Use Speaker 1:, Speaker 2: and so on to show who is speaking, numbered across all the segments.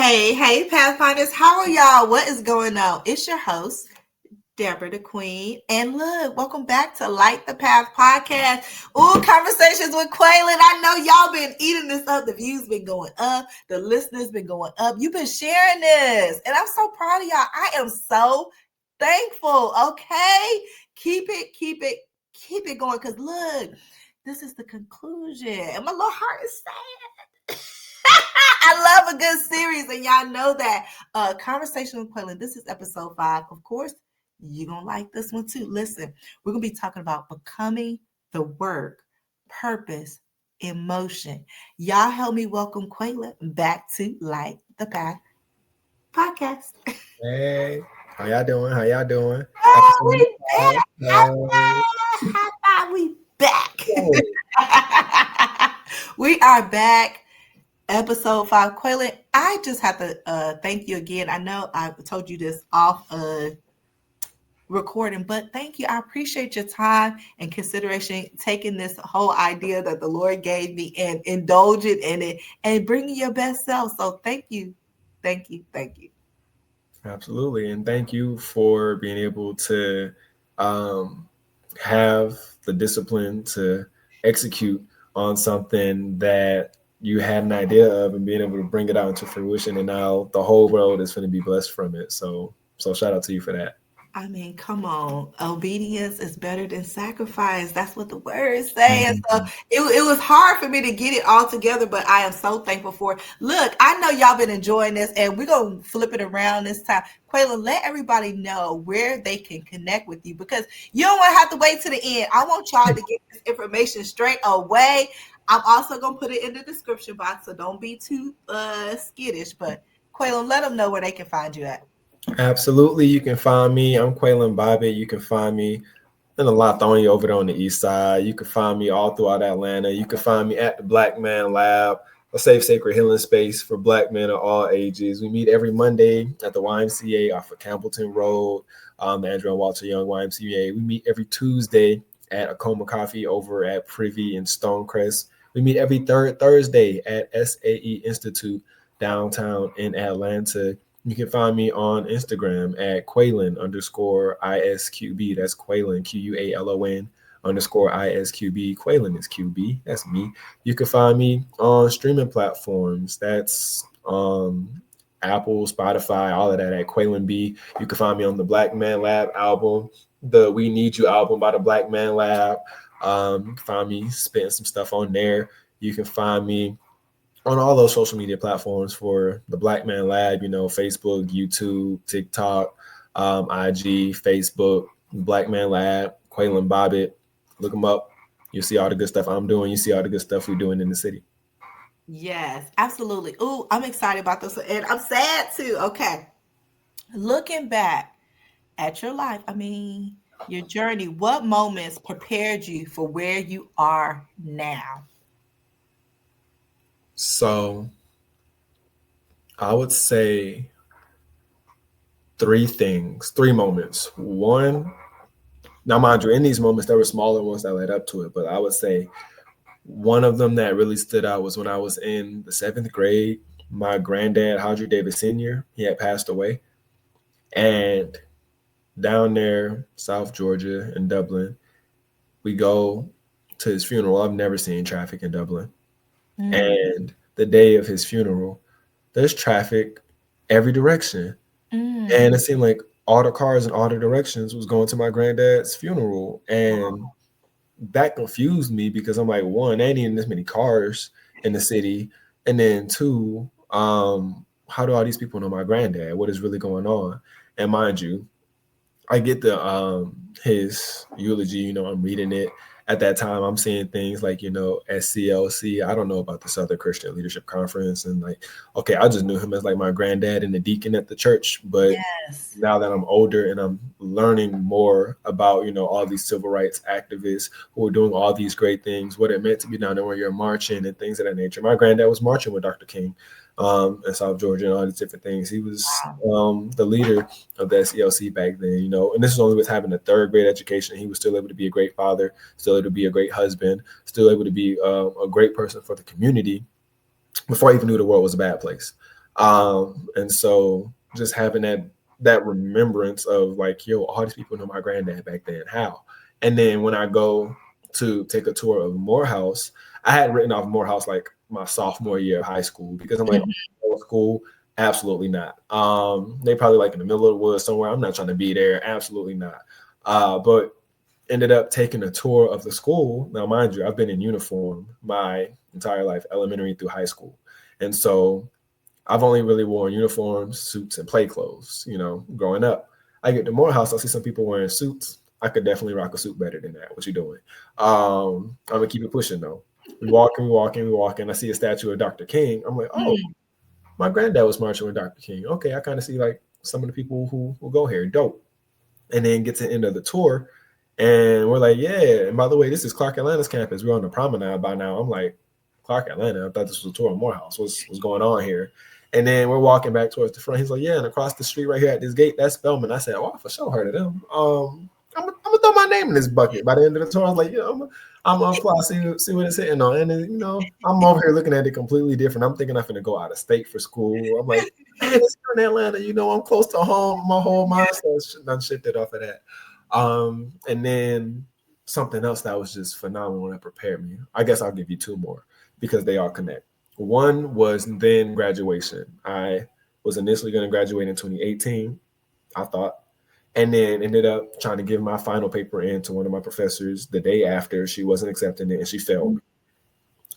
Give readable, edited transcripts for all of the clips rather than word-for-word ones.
Speaker 1: Hey, Pathfinders, how are y'all? What is going on? It's your host, Deborah the Queen. And look, welcome back to Light the Path podcast. Ooh, conversations with Qualon. I know y'all been eating this up. The views been going up. The listeners been going up. You've been sharing this. And I'm so proud of y'all. I am so thankful. Okay. Keep it going. Because look, this is the conclusion. And my little heart is sad. I love a good series, and y'all know that. Conversation with Qualon. This is episode 5. Of course, you're going to like this one too. Listen, we're going to be talking about becoming the work, purpose, emotion. Y'all help me welcome Qualon back to Light the Path podcast.
Speaker 2: Hey, how y'all doing?
Speaker 1: Oh, we back. High five, we back. We are back. Episode 5. Qualon, I just have to thank you again. I know I've told you this off recording, but thank you. I appreciate your time and consideration, taking this whole idea that the Lord gave me and indulging in it and bringing your best self. So thank you.
Speaker 2: Absolutely. And thank you for being able to have the discipline to execute on something that you had an idea of and being able to bring it out into fruition. And now the whole world is going to be blessed from it. So shout out to you for that.
Speaker 1: I mean, come on. Obedience is better than sacrifice. That's what the words say. And so it was hard for me to get it all together, but I am so thankful for it. Look, I know y'all been enjoying this, and we're going to flip it around this time. Qualon, let everybody know where they can connect with you, because you don't want to have to wait to the end. I want y'all to get this information straight away. I'm also going to put it in the description box, so don't be too skittish. But Qualon, let them know where they can find you at.
Speaker 2: Absolutely. You can find me. I'm Qualon Bobbitt. You can find me in a Lithonia over there on the east side. You can find me all throughout Atlanta. You can find me at the Black Man Lab, a safe, sacred healing space for Black men of all ages. We meet every Monday at the YMCA off of Campbellton Road, the Andrew and Walter Young YMCA. We meet every Tuesday at Acoma Coffee over at Privy and Stonecrest. We meet every third Thursday at SAE Institute downtown in Atlanta. You can find me on Instagram at Qualon_ISQB. That's Qualon, QUALON_ISQB. Qualon is QB. That's me. You can find me on streaming platforms. That's Apple, Spotify, all of that at Qualon B. You can find me on the Black Man Lab album, the We Need You album by the Black Man Lab. You can find me spitting some stuff on there. You can find me on all those social media platforms for the Black Man Lab, Facebook, YouTube, TikTok, IG, Facebook, Black Man Lab, Qualon Bobbitt. Look them up. You see all the good stuff I'm doing. You see all the good stuff we're doing in the city.
Speaker 1: Yes, absolutely. Ooh, I'm excited about this. And I'm sad too. Okay. Looking back at your life, your journey, what moments prepared you for where you are now?
Speaker 2: So I would say 3 moments. One, now mind you, in these moments, there were smaller ones that led up to it, but I would say one of them that really stood out was when I was in the 7th grade. My granddad, Hodger Davis Sr., he had passed away. And down there, South Georgia in Dublin, we go to his funeral. I've never seen traffic in Dublin. And the day of his funeral, there's traffic every direction. And it seemed like all the cars in all the directions was going to my granddad's funeral. And that confused me because I'm like, one, there ain't even this many cars in the city. And then 2, how do all these people know my granddad? What is really going on? And mind you, I get the his eulogy, I'm reading it. At that time, I'm seeing things like, SCLC. I don't know about the Southern Christian Leadership Conference. And okay, I just knew him as my granddad and the deacon at the church. But now that I'm older and I'm learning more about, all these civil rights activists who are doing all these great things, what it meant to be down there where you're marching and things of that nature. My granddad was marching with Dr. King in South Georgia and all these different things. He was the leader of the SCLC back then, and this is only with having a 3rd grade education. He was still able to be a great father, still able to be a great husband, still able to be a great person for the community before I even knew the world was a bad place. And so just having that remembrance of like, yo, all these people know my granddad back then. How? And then when I go to take a tour of Morehouse, I had written off Morehouse like my sophomore year of high school because I'm like, old school, absolutely not. They probably like in the middle of the woods somewhere. I'm not trying to be there, absolutely not. But ended up taking a tour of the school. Now, mind you, I've been in uniform my entire life, elementary through high school, and so I've only really worn uniforms, suits, and play clothes, growing up. I get to Morehouse, I see some people wearing suits. I could definitely rock a suit better than that. What you doing? I'm gonna keep it pushing though. We walking. I see a statue of Dr. King. I'm like, oh, my granddad was marching with Dr. King. Okay, I kind of see like some of the people who will go here. Dope. And then get to the end of the tour, and we're like, yeah. And by the way, this is Clark Atlanta's campus. We're on the promenade by now. I'm like, Clark Atlanta? I thought this was a tour of Morehouse. What's going on here? And then we're walking back towards the front. He's like, yeah, and across the street right here at this gate, that's Spelman. I said, oh, I for sure heard of them. I'm gonna throw my name in this bucket. By the end of the tour, I was like, I'm gonna apply, see what it's hitting on. And then, I'm over here looking at it completely different. I'm thinking I'm gonna go out of state for school. I'm like, man, it's here in Atlanta. I'm close to home. My whole mindset done shifted off of that. And then something else that was just phenomenal that prepared me. I guess I'll give you two more because they all connect. One was then graduation. I was initially going to graduate in 2018, I thought, and then ended up trying to give my final paper in to one of my professors the day after. She wasn't accepting it, and she failed me.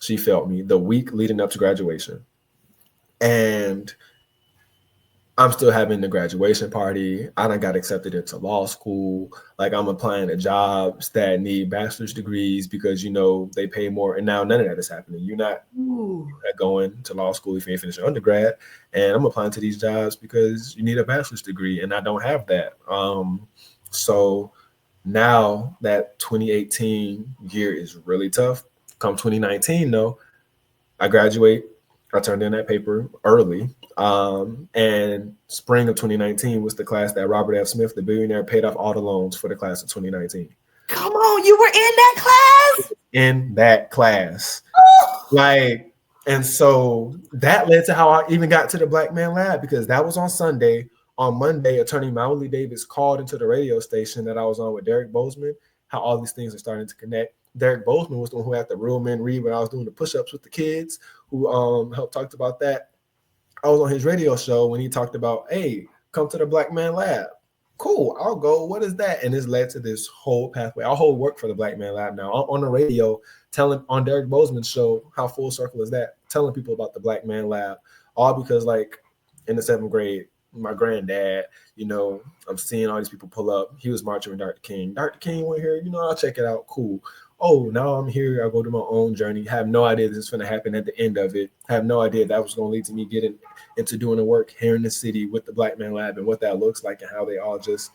Speaker 2: She failed me the week leading up to graduation. And I'm still having the graduation party. I done got accepted into law school. Like I'm applying to jobs that need bachelor's degrees because they pay more. And now none of that is happening. You're not going to law school if you ain't finished your undergrad. And I'm applying to these jobs because you need a bachelor's degree, and I don't have that. So now that 2018 year is really tough. Come 2019, though, I graduate. I turned in that paper early. And spring of 2019 was the class that Robert F. Smith, the billionaire, paid off all the loans for the class of 2019.
Speaker 1: Come on, you were in that class?
Speaker 2: In that class. And so that led to how I even got to the Black Man Lab, because that was on Sunday. On Monday, attorney Mowley Davis called into the radio station that I was on with Derek Bozeman, how all these things are starting to connect. Derek Bozeman was the one who had the Real Men Read when I was doing the push-ups with the kids, who helped talked about that. I was on his radio show when he talked about, hey, come to the Black Man Lab. Cool, I'll go. What is that? And it's led to this whole pathway. I'll hold work for the Black Man Lab now. I'm on the radio telling on Derek Bozeman's show, how full circle is that? Telling people about the Black Man Lab, all because like in the 7th grade, my granddad, I'm seeing all these people pull up. He was marching with Dr. King. Dr. King went here, I'll check it out. Cool. Oh, now I'm here. I go to my own journey. Have no idea this is going to happen at the end of it. Have no idea that was going to lead to me getting into doing the work here in the city with the Black Man Lab and what that looks like and how they all just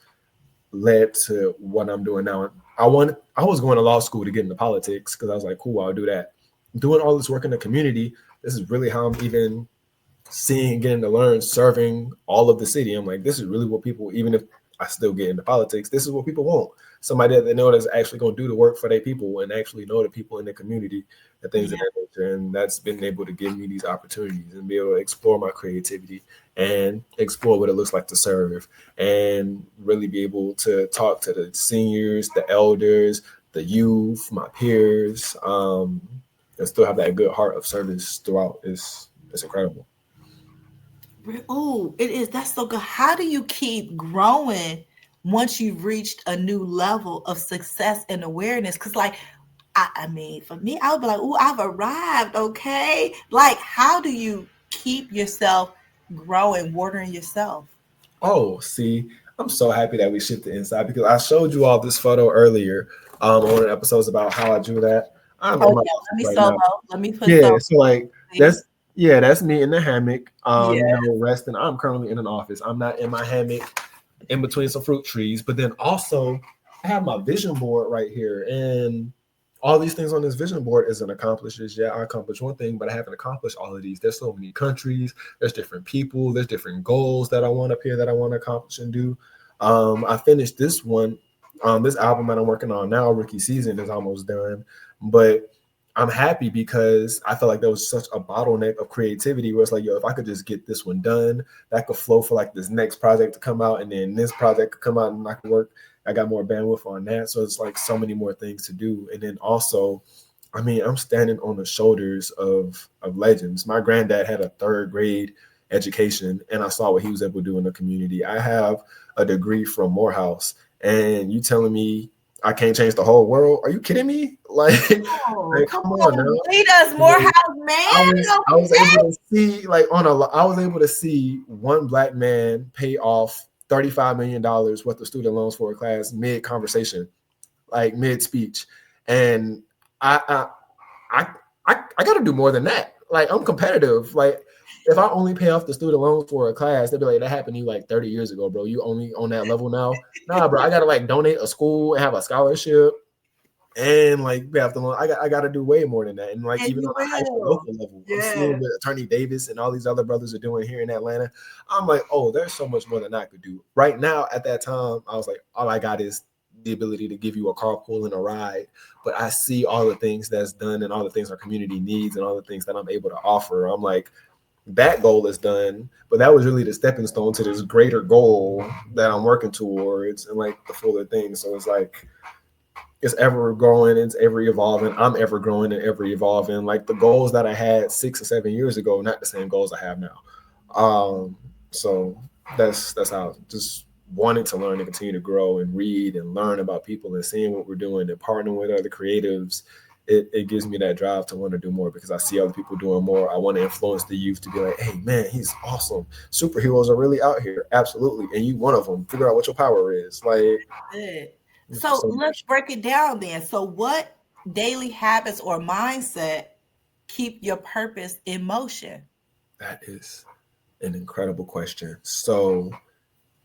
Speaker 2: led to what I'm doing now. I was going to law school to get into politics because I was like, cool, I'll do that. Doing all this work in the community, this is really how I'm even getting to learn, serving all of the city. I'm like, this is really what people, even if I still get into politics, this is what people want. Somebody that they know that's actually going to do the work for their people and actually know the people in the community and things of that nature. And that's been able to give me these opportunities and be able to explore my creativity and explore what it looks like to serve and really be able to talk to the seniors, the elders, the youth, my peers, and still have that good heart of service throughout. It's incredible.
Speaker 1: Oh, it is. That's so good. How do you keep growing once you've reached a new level of success and awareness? Because, like, I mean, for me, I would be like, oh, I've arrived. Okay. Like, how do you keep yourself growing, watering yourself?
Speaker 2: Oh, see, I'm so happy that we shifted inside because I showed you all this photo earlier on one of the episodes about how I drew that. I don't know.
Speaker 1: Oh, yeah. Let me
Speaker 2: right
Speaker 1: solo.
Speaker 2: now.
Speaker 1: Let me put
Speaker 2: Yeah,
Speaker 1: solo.
Speaker 2: so like that's me in the hammock,
Speaker 1: Yeah.
Speaker 2: resting. I'm currently in an office. I'm not in my hammock in between some fruit trees, but then also I have my vision board right here, and all these things on this vision board isn't accomplished. Yeah, I accomplished one thing, but I haven't accomplished all of these. There's so many countries, there's different people, there's different goals that I want up here that I want to accomplish and do. I finished this one, this album that I'm working on now. Rookie Season is almost done, but I'm happy because I feel like there was such a bottleneck of creativity where it's like, yo, if I could just get this one done, that could flow for like this next project to come out, and then this project could come out and I could work. I got more bandwidth on that. So it's like so many more things to do. And then also, I mean, I'm standing on the shoulders of legends. My granddad had a 3rd grade education, and I saw what he was able to do in the community. I have a degree from Morehouse, and you telling me I can't change the whole world? Are you kidding me? Like,
Speaker 1: Oh,
Speaker 2: like
Speaker 1: come
Speaker 2: come on
Speaker 1: on,
Speaker 2: now.
Speaker 1: lead us,
Speaker 2: You know,
Speaker 1: Morehouse man.
Speaker 2: I was able to see like I was able to see one Black man pay off $35 million worth of student loans for a class mid conversation, like mid speech, and I I I got to do more than that. Like, I'm competitive. Like, if I only pay off the student loans for a class, they'd be like, that happened to you like 30 years ago, bro. You only on that level now? Nah, bro. I gotta like donate a school and have a scholarship, and like we have to. I got to do way more than that. And like
Speaker 1: And
Speaker 2: even
Speaker 1: you
Speaker 2: on a hyper
Speaker 1: will.
Speaker 2: local level, I'm seeing
Speaker 1: Yeah.
Speaker 2: what Attorney Davis and all these other brothers are doing here in Atlanta. I'm like, oh, there's so much more than I could do right now. At that time, I was like, all I got is the ability to give you a carpool and a ride. But I see all the things that's done and all the things our community needs and all the things that I'm able to offer. I'm like, that goal is done, but that was really the stepping stone to this greater goal that I'm working towards and like the fuller thing. So it's like, it's ever growing, it's ever evolving. I'm ever growing and ever evolving. Like the goals that I had 6 or 7 years ago, not the same goals I have now. So that's how, just wanting to learn and continue to grow and read and learn about people and seeing what we're doing and partnering with other creatives. It gives me that drive to want to do more because I see other people doing more. I want to influence the youth to be like, hey man, he's awesome. Superheroes are really out here. Absolutely. And you one of them. Figure out what your power is. Like,
Speaker 1: Good. So
Speaker 2: so
Speaker 1: let's break it down then. So what daily habits or mindset keep your purpose in motion?
Speaker 2: that is an incredible question. So,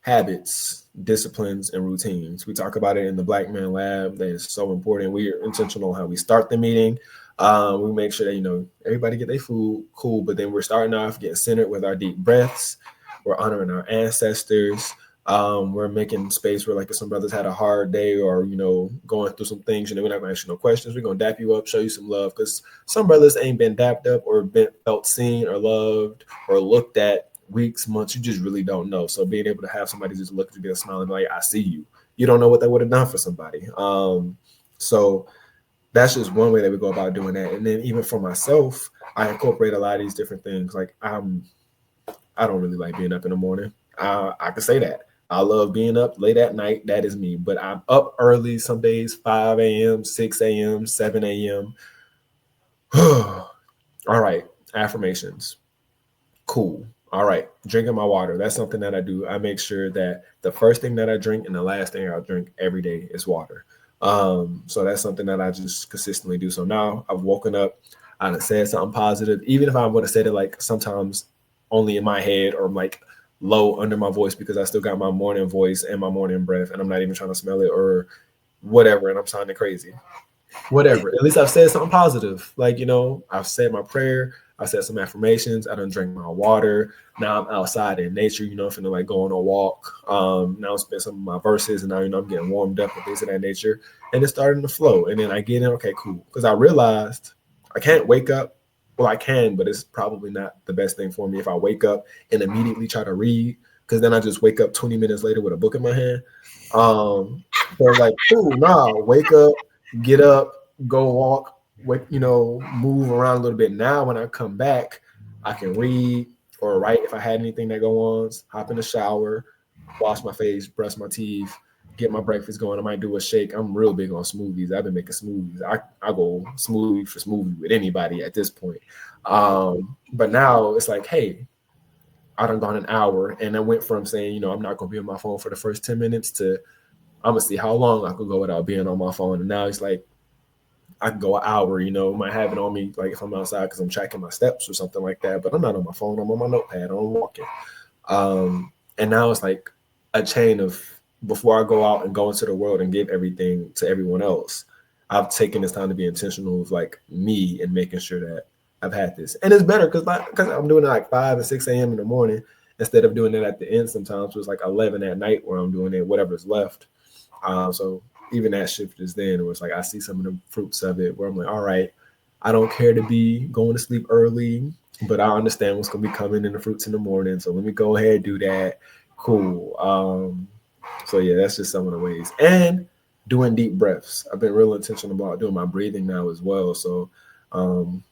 Speaker 2: habits, disciplines, and routines. We talk about it in the Black Man Lab. That is so important. We are intentional how we start the meeting. We make sure that everybody get their food, cool. But then we're starting off getting centered with our deep breaths. We're honoring our ancestors. We're making space where, like, if some brothers had a hard day or going through some things, we're not gonna ask you no questions. We're gonna dap you up, show you some love, because some brothers ain't been dapped up or been felt seen or loved or looked at weeks, months. You just really don't know. So being able to have somebody just look at you, be a smile, and be like, I see you. You don't know what they would have done for somebody. So that's just one way that we go about doing that. And then even for myself, I incorporate a lot of these different things. Like I don't really like being up in the morning. I can say that. I love being up late at night. That is me. But I'm up early some days, 5 a.m., 6 a.m., 7 a.m. All right. Affirmations. Cool. All right. Drinking my water. That's something that I do. I make sure that the first thing that I drink and the last thing I drink every day is water. So that's something that I just consistently do. So now I've woken up, I done said something positive, even if I would have said it like sometimes only in my head or like low under my voice because I still got my morning voice and my morning breath and I'm not even trying to smell it or whatever. And I'm sounding crazy. Whatever. At least I've said something positive. Like, I've said my prayer. I said some affirmations. I done drink my water. Now I'm outside in nature, I'm finna like go on a walk. Now I'm spending some of my verses and now, I'm getting warmed up and things of that nature. And it's starting to flow. And then I get in, okay, cool. Because I realized I can't wake up. Well, I can, but it's probably not the best thing for me if I wake up and immediately try to read. Because then I just wake up 20 minutes later with a book in my hand. So it's like, cool, nah, wake up, get up, go walk, move around a little bit. Now when I come back, I can read or write if I had anything that go on, hop in the shower, wash my face, brush my teeth, get my breakfast going. I might do a shake. I'm real big on smoothies. I've been making smoothies. I go smoothie for smoothie with anybody at this point. But now it's like, hey, I done gone an hour and I went from saying, I'm not gonna be on my phone for the first 10 minutes to I'm gonna see how long I could go without being on my phone. And now it's like I can go an hour, might have it on me like if I'm outside because I'm tracking my steps or something like that. But I'm not on my phone. I'm on my notepad. I'm walking. And now it's like a chain of before I go out and go into the world and give everything to everyone else. I've taken this time to be intentional with like me and making sure that I've had this. And it's better because I'm doing it like 5 and 6 a.m. in the morning instead of doing it at the end sometimes. It's like 11 at night where I'm doing it, whatever's left. So even that shift is then where it's like I see some of the fruits of it where I'm like, all right, I don't care to be going to sleep early, but I understand what's going to be coming in the fruits in the morning. So let me go ahead and do that. Cool. So yeah, that's just some of the ways. And doing deep breaths. I've been real intentional about doing my breathing now as well. So um,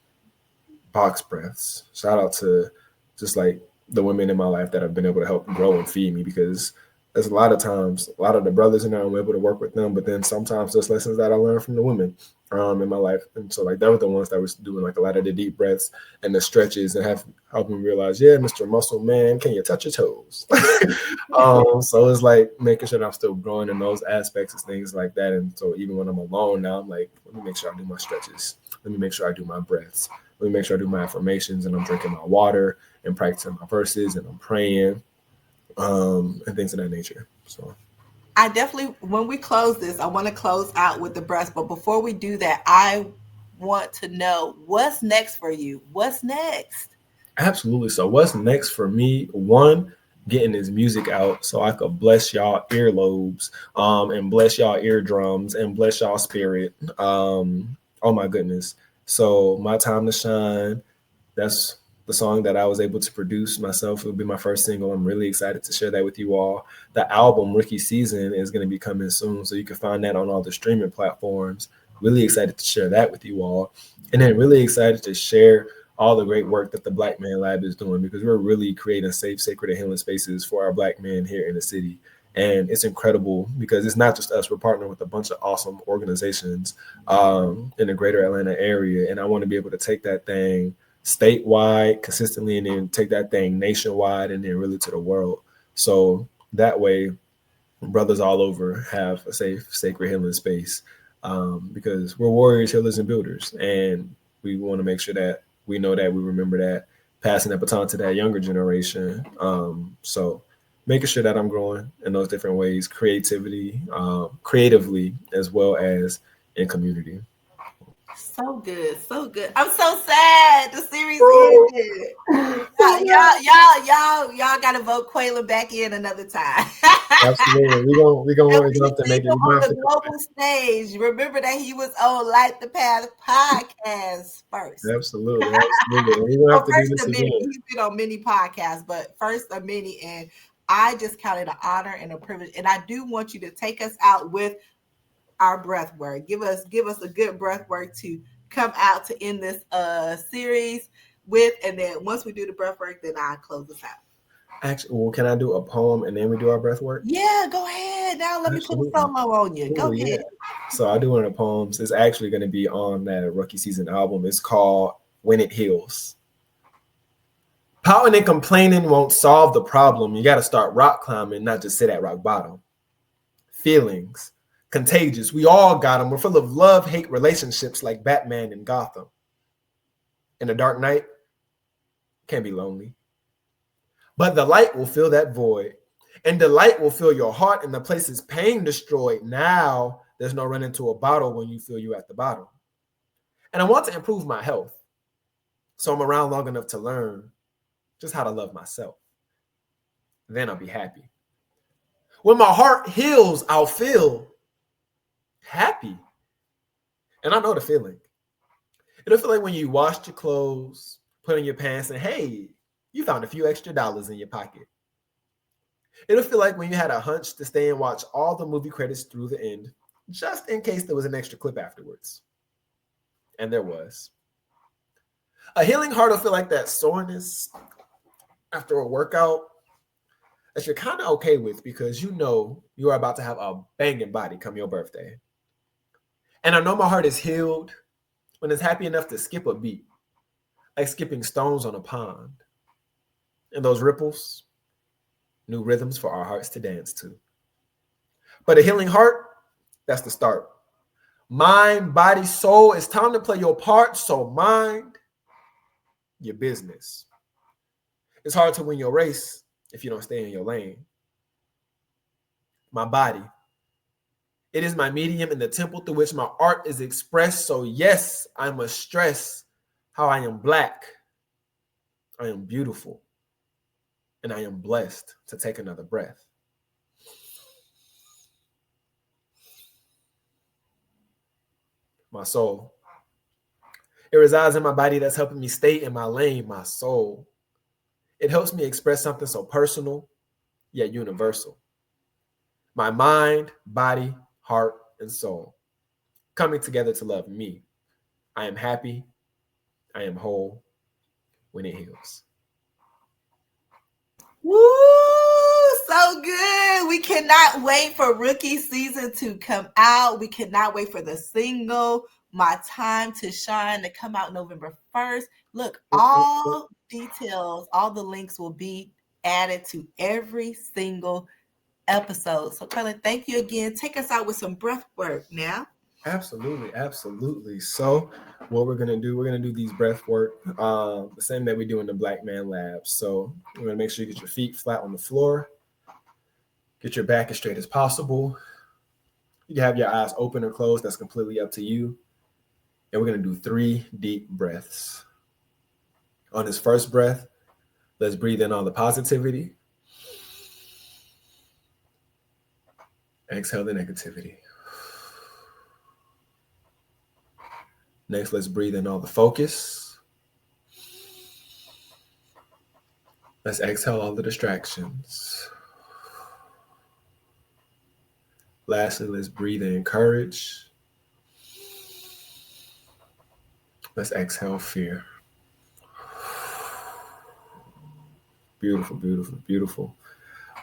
Speaker 2: box breaths. Shout out to just like the women in my life that have been able to help grow and feed me, because there's a lot of times, a lot of the brothers in there, I'm able to work with them, but then sometimes there's lessons that I learned from the women in my life. And so like they were the ones that was doing like a lot of the deep breaths and the stretches and have helped me realize, yeah, Mr. Muscle Man, can you touch your toes? So it's like making sure that I'm still growing in those aspects and things like that. And so even when I'm alone now, I'm like, let me make sure I do my stretches. Let me make sure I do my breaths. Let me make sure I do my affirmations and I'm drinking my water and practicing my verses and I'm praying and things of that nature. So
Speaker 1: I definitely, when we close this, I want to close out with the breast. But before we do that, I want to know what's next for you. What's next?
Speaker 2: absolutely. So what's next for me? One, getting his music out so I could bless y'all earlobes, and bless y'all eardrums and bless y'all spirit. Oh my goodness. So my time to shine. That's the song that I was able to produce myself. It'll be my first single. I'm really excited to share that with you all. The album Rookie Season is going to be coming soon, so you can find that on all the streaming platforms. Really excited to share that with you all. And then really excited to share all the great work that the Black Man Lab is doing, because we're really creating safe, sacred, and healing spaces for our Black men here in the city. And it's incredible because it's not just us. We're partnering with a bunch of awesome organizations in the greater Atlanta area. And I want to be able to take that thing statewide consistently and then take that thing nationwide and then really to the world. So that way, brothers all over have a safe, sacred healing space, because we're warriors, healers, and builders. And we want to make sure that we know that we remember that, passing that baton to that younger generation. So making sure that I'm growing in those different ways, creatively, as well as in community.
Speaker 1: So good, so good. I'm so sad the series ended. Y'all gotta vote Quayla back in another time.
Speaker 2: Absolutely.
Speaker 1: And
Speaker 2: We're
Speaker 1: when
Speaker 2: gonna
Speaker 1: you
Speaker 2: have to
Speaker 1: see
Speaker 2: make it.
Speaker 1: him
Speaker 2: We're gonna
Speaker 1: on
Speaker 2: have
Speaker 1: the
Speaker 2: to
Speaker 1: global stage, remember that he was on Light the Path podcast first.
Speaker 2: absolutely, absolutely. We're gonna
Speaker 1: Well,
Speaker 2: have to do
Speaker 1: first
Speaker 2: this
Speaker 1: a mini.
Speaker 2: again.
Speaker 1: He's been on many podcasts, but first a mini. And I just count it an honor and a privilege. And I do want you to take us out with our breath work. Give us a good breath work to come out to end this series with. And then once we do the breath work, then I close us out.
Speaker 2: Actually, well, can I do a poem and then we do our breath work?
Speaker 1: Yeah, go ahead. Now let me put a
Speaker 2: Absolutely.
Speaker 1: solo on you.
Speaker 2: Oh
Speaker 1: Go
Speaker 2: yeah.
Speaker 1: ahead.
Speaker 2: So I do one of the poems. It's actually going to be on that Rookie Season album. It's called "When It Heals." Pouting and complaining won't solve the problem. You got to start rock climbing, not just sit at rock bottom. Feelings, contagious. We all got them. We're full of love, hate relationships like Batman and Gotham. In the dark night, can be lonely. But the light will fill that void. And the light will fill your heart and the places pain destroyed. Now there's no running to a bottle when you feel you at the bottom. And I want to improve my health. So I'm around long enough to learn just how to love myself. Then I'll be happy. When my heart heals, I'll feel happy. And I know the feeling. It'll feel like when you washed your clothes, put in your pants, and hey, you found a few extra dollars in your pocket. It'll feel like when you had a hunch to stay and watch all the movie credits through the end, just in case there was an extra clip afterwards. And there was. A healing heart will feel like that soreness after a workout that you're kind of okay with because you know you are about to have a banging body come your birthday. And I know my heart is healed when it's happy enough to skip a beat, like skipping stones on a pond. And those ripples, new rhythms for our hearts to dance to. But a healing heart, that's the start. Mind, body, soul, it's time to play your part. So mind your business. It's hard to win your race if you don't stay in your lane. My body, it is my medium in the temple through which my art is expressed. So yes, I must stress how I am black, I am beautiful, and I am blessed to take another breath. My soul, It resides in my body that's helping me stay in my lane, my soul. It helps me express something so personal, yet universal. My mind, body, heart, and soul coming together to love me. I am happy. I am whole when it heals.
Speaker 1: Woo! So good. We cannot wait for rookie season to come out. We cannot wait for the single, My Time to Shine, to come out November 1st. Look, all details, all the links will be added to every single episode. So, Qualon, thank you again. Take us out with some breath work now.
Speaker 2: Absolutely, absolutely. So, what we're gonna do these breath work, the same that we do in the Black Man Lab. So, we're gonna make sure you get your feet flat on the floor, get your back as straight as possible. You can have your eyes open or closed. That's completely up to you. And we're gonna do 3 deep breaths. On this first breath, let's breathe in all the positivity. Exhale the negativity. Next, let's breathe in all the focus. Let's exhale all the distractions. Lastly, let's breathe in courage. Let's exhale fear. Beautiful, beautiful, beautiful.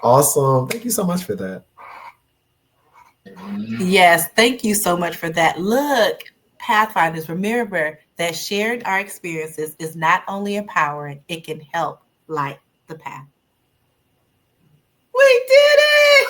Speaker 2: Awesome. Thank you so much for that.
Speaker 1: Yes, thank you so much for that. Look, Pathfinders, remember that sharing our experiences is not only empowering, it can help light the path. We did it!